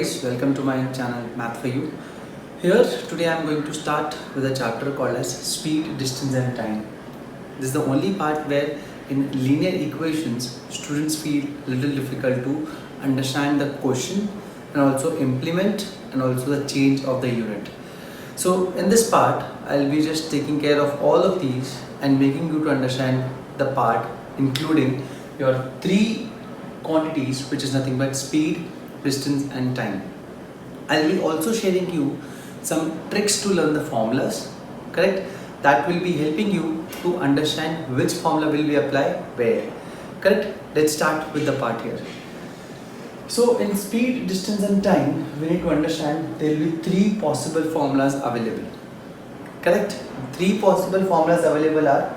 guys, welcome to my channel Math for You. Here today I am going to start with a chapter called as speed, distance and time. This is the only part where in linear equations students feel little difficult to understand the question and also implement and also the change of the unit. So in this part I'll be just taking care of all of these and making you to understand the part including your three quantities, which is nothing but speed, distance and time. I'll be also sharing you some tricks to learn the formulas, correct? That will be helping you to understand which formula will be applied where, correct? Let's start with the part here. So in speed, distance and time, we need to understand there will be three possible formulas available, correct? Three possible formulas available are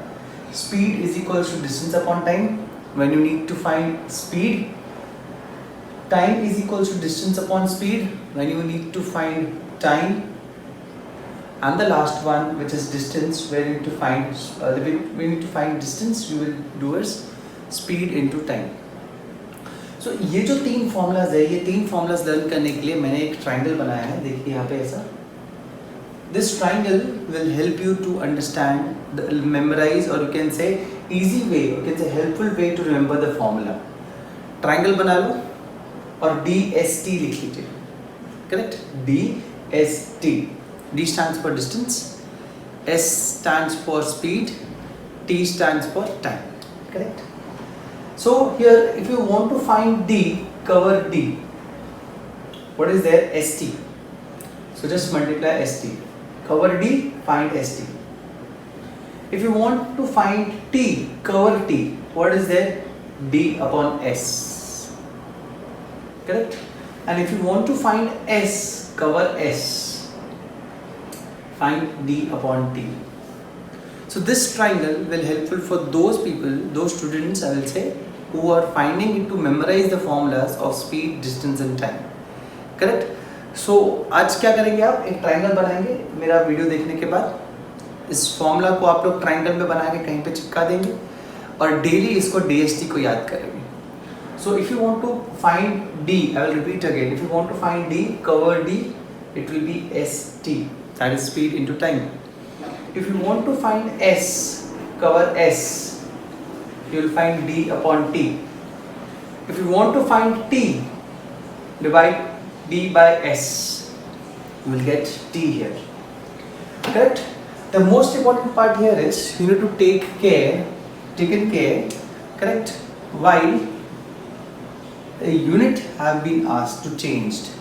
speed is equals to distance upon time when you need to find speed, time is equals to distance upon speed when you need to find time, and the last one, which is distance, where you need to find distance, you will do is speed into time. So ये जो तीन formulas है, ये तीन formulas learn करने के लिए मैंने एक triangle बनाया है, देखिए यहाँ पे ऐसा. This triangle will help you to understand, memorize, or you can say easy way, you can say helpful way to remember the formula. Triangle बना लो और DST लिख लीजिए, correct? DST. D stands for distance, S stands for speed, T stands for time, correct? So here, if you want to find D, cover D. What is there? ST. So just multiply ST. Cover D, find ST. If you want to find T, cover T. What is there? D upon S. Correct? And if you want to find S, cover S. Find D upon T. So this triangle will helpful for those people, those students I will say, who are finding it to memorize the formulas of speed, distance and time. Correct? So आज क्या करेंगे आप? एक triangle बनाएंगे मेरा video देखने के बाद. इस फॉर्मूला को आप लोग ट्राइंगल में बना के कहीं पे चिपका देंगे और डेली इसको DST को याद करेंगे. So if you want to find D, I will repeat again. If you want to find D, cover D. It will be ST. That is speed into time. If you want to find S, cover S. You will find D upon T. If you want to find T, divide D by S. You will get T here. Correct? The most important part here is you need to taken care, correct, while a unit have been asked to changed.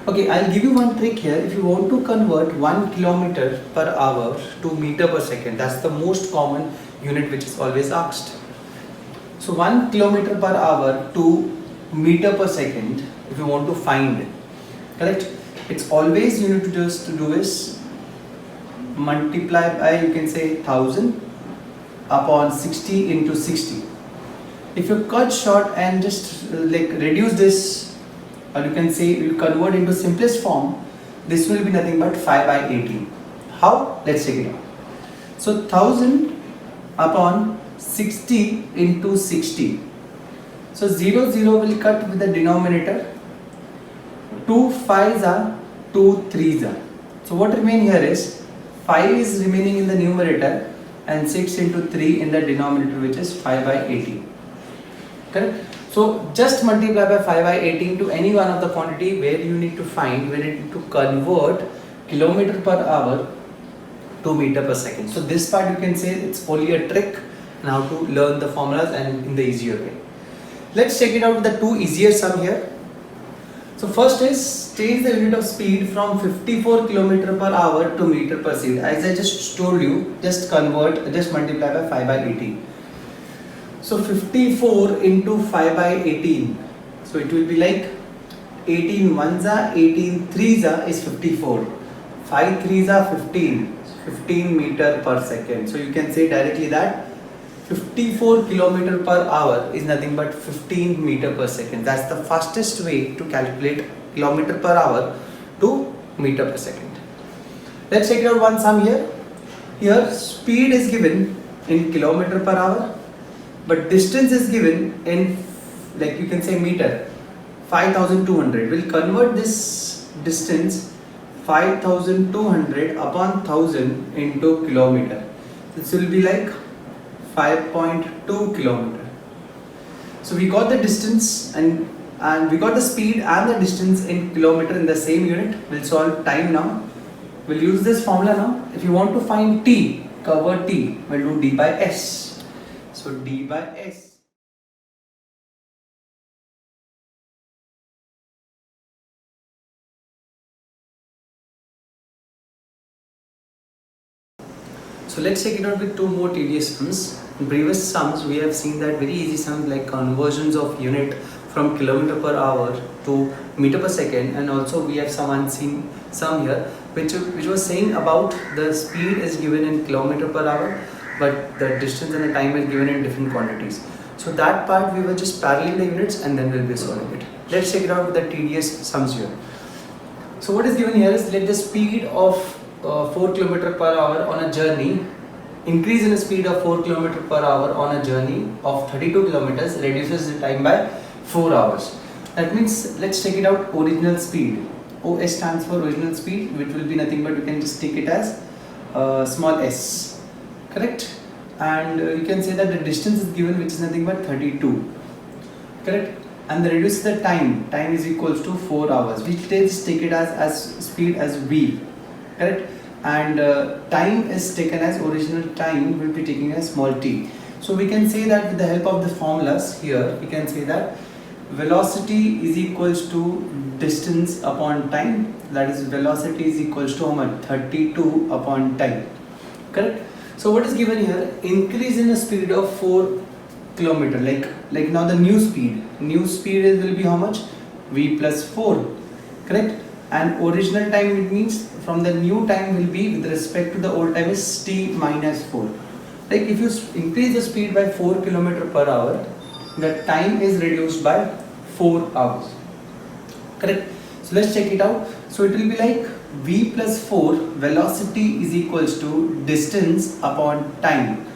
Okay, I'll give you one trick here. If you want to convert 1 kilometer per hour to meter per second, that's the most common unit which is always asked. So 1 kilometer per hour to meter per second, if you want to find, correct, it's always you need to just do is multiply by, you can say 1000 upon 60 into 60. If you cut short and just like reduce this, or you can say you convert into simplest form, this will be nothing but 5 by 18. How? Let's check it out. So 1000 upon 60 into 60. So 0 will cut with the denominator. 2 5s are 2 3s are. So what remain here is 5 is remaining in the numerator and 6 into 3 in the denominator, which is 5 by 18. Correct? So just multiply by 5 by 18 to any one of the quantity where you need to find, where you need to convert kilometer per hour to meter per second. So this part you can say it's only a trick on how to learn the formulas and in the easier way. Let's check it out with the two easier sum here. So first is change the unit of speed from 54 km per hour to meter per second. As I just told you, just multiply by 5 by 18. So 54 into 5 by 18. So it will be like 18 ones are 18 threes are is 54. 5 threes are 15 meter per second. So you can say directly that 54 km per hour is nothing but 15 meter per second. That's the fastest way to calculate kilometer per hour to meter per second. Let's check out one sum here. Here speed is given in kilometer per hour, but distance is given in, like you can say, meter. 5,200. We'll convert this distance 5,200 upon 1000 into kilometer. This will be like 5.2 kilometer. So we got the distance and we got the speed and the distance in kilometer in the same unit. We'll solve time now. We'll use this formula now. If you want to find t, cover t, we'll do d by s. So d by s. So let's check it out with two more tedious sums. In previous sums, we have seen that very easy sums like conversions of unit from kilometer per hour to meter per second, and also we have some unseen sum here which was saying about the speed is given in kilometer per hour, but the distance and the time is given in different quantities. So that part we will just parallel the units and then we'll be solving it. Let's check it out with the tedious sums here. So what is given here is let the speed of 4 km per hour on a journey increase in the speed of 4 km per hour on a journey of 32 kilometers reduces the time by 4 hours. That means let's take it out original speed. OS stands for original speed, which will be nothing but we can just take it as small s, correct? And you can say that the distance is given, which is nothing but 32, correct? And the reduce the time is equals to 4 hours, which let's take it as speed as v, correct? And time is taken as original time will be taken as small t. So we can say that with the help of the formulas here, we can say that velocity is equals to distance upon time, that is velocity is equals to how much? 32 upon time, correct? So what is given here? Increase in the speed of 4 kilometer, like now the new speed will be how much? V plus 4, correct? And original time, it means from the new time will be with respect to the old time is t minus 4. Like if you increase the speed by 4 km per hour, the time is reduced by 4 hours, correct? So let's check it out. So it will be like v plus 4 velocity is equals to distance upon time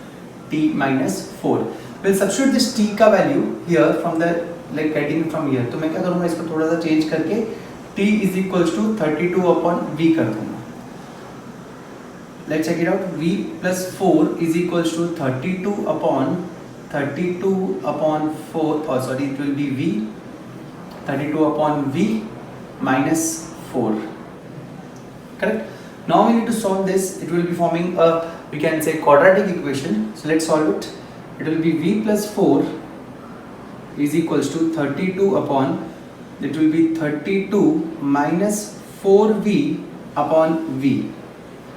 t minus 4. We'll substitute this t का value here from the like getting from here. तो मैं क्या करूँगा, इसको थोड़ा सा change करके t is equals to 32 upon v कर दूँगा. Let's check it out. v plus 4 is equals to 32 upon 4, oh sorry, it will be v 32 upon v minus 4, correct? Now we need to solve this. It will be forming a, we can say, quadratic equation. So let's solve it. It will be v plus 4 is equals to 32 upon, it will be 32 minus 4v upon v,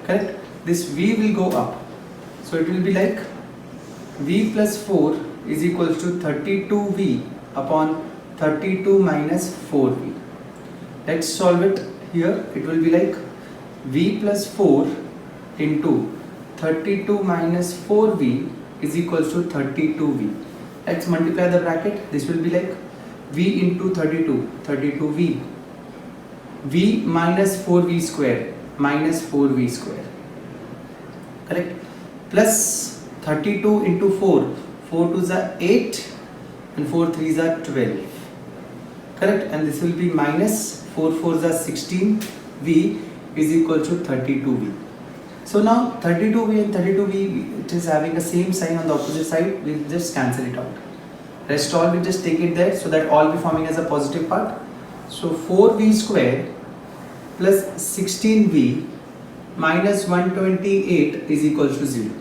correct? This v will go up, so it will be like v plus 4 is equals to 32v upon 32 minus 4v. Let's solve it here. It will be like v plus 4 into 32 minus 4v is equals to 32v. Let's multiply the bracket. This will be like v into 32, 32v, v minus 4v square minus 4v square, correct? Plus 32 into 4, 4 2s are 8 and 4 3s are 12, correct? And this will be minus 4 4s are 16, v is equal to 32v. So now 32v and 32v, it is having the same sign on the opposite side. We'll just cancel it out. Rest all we just take it there, so that all be forming as a positive part. So 4v square plus 16v minus 128 is equal to 0.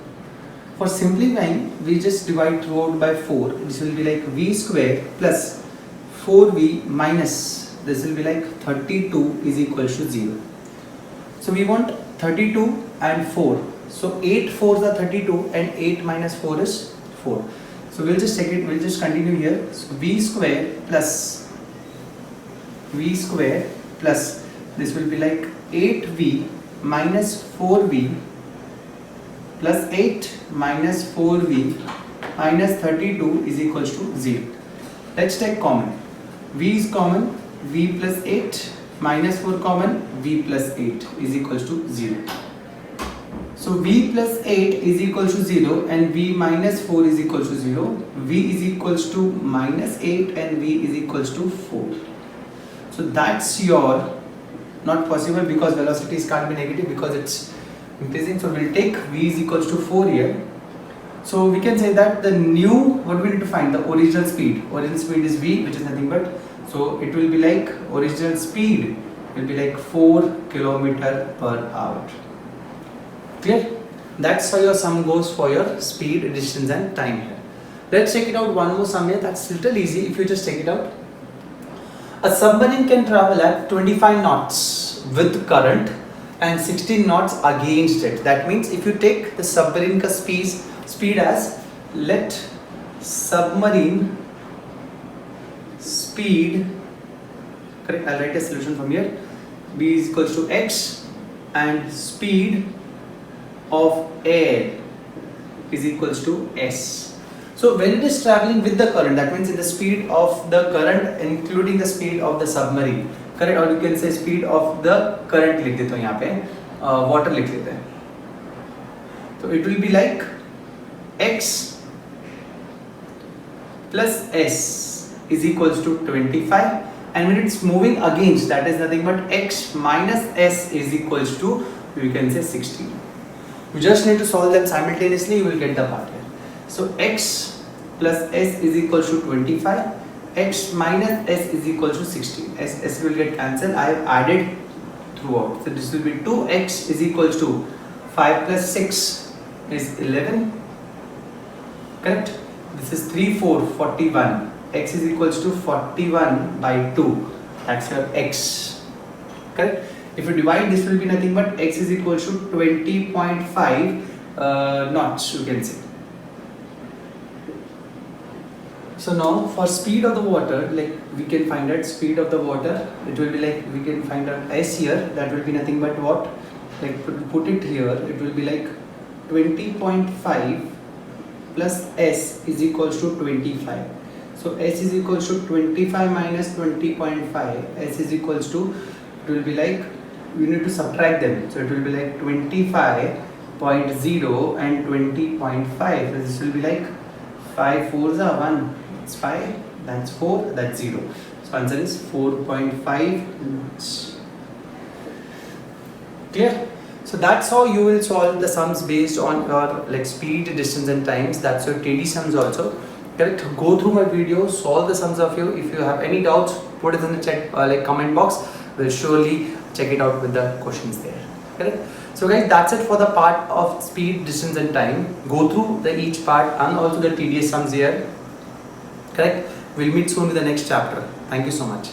For simplifying, we just divide throughout by 4. This will be like v square plus 4v minus, this will be like 32 is equal to 0. So we want 32 and 4. So 8 4s are 32 and 8 minus 4 is 4. So we'll just check it, we'll just continue here. So v square plus this will be like 8v minus 4v plus 8 minus 4v minus 32 is equals to 0. Let's take common. V is common, v plus 8 minus 4 common, v plus 8 is equals to 0. So v plus 8 is equal to 0 and v minus 4 is equal to 0. V is equals to minus 8 and v is equals to 4. So that's your, not possible because velocities can't be negative because it's increasing. So we'll take v is equals to 4 here. So we can say that the new, what we need to find, the original speed. Original speed is v, which is nothing but, so it will be like, original speed will be like 4 km per hour. Clear? That's how your sum goes for your speed, distance and time here. Let's check it out one more sum here. That's little easy if you just check it out. A submarine can travel at 25 knots with current and 16 knots against it. That means if you take the submarine ka speed as, let submarine speed, correct, I'll write a solution from here, b is equals to x and speed of air is equals to s. So when it is traveling with the current, that means in the speed of the current including the speed of the submarine, correct, or you can say speed of the current लिख देता हूँ यहाँ पे, water लिख लेते हैं. So it will be like x plus s is equals to 25, and when it's moving against, that is nothing but x minus s is equals to, you can say 16. You just need to solve them simultaneously, you will get the part here. So x plus s is equals to 25, x minus s is equals to 16. S will get cancelled. I have added throughout. So this will be 2x is equals to 5 plus 6 is 11. Correct? This is 3, 4, 41. X is equals to 41 by 2. That's your x. Correct? If you divide, this will be nothing but x is equals to 20.5 knots, you can say. So now for speed of the water, like we can find out speed of the water, it will be like, we can find out s here, that will be nothing but what, like put it here, it will be like 20.5 plus s is equals to 25. So s is equals to 25 minus 20.5, s is equals to, it will be like, we need to subtract them, so it will be like 25.0 and 20.5. So this will be like 5 4s are 1, it's 5, that's 4, that's 0. So answer is 4.5 knots. Clear? So that's how you will solve the sums based on your like speed, distance and times. That's your TD sums also. Correct? Go through my video, solve the sums of you. If you have any doubts, put it in the chat like comment box. We'll surely check it out with the questions there. Correct? So guys, that's it for the part of speed, distance and time. Go through the each part and also the tedious sums here. Correct? We'll meet soon with the next chapter. Thank you so much.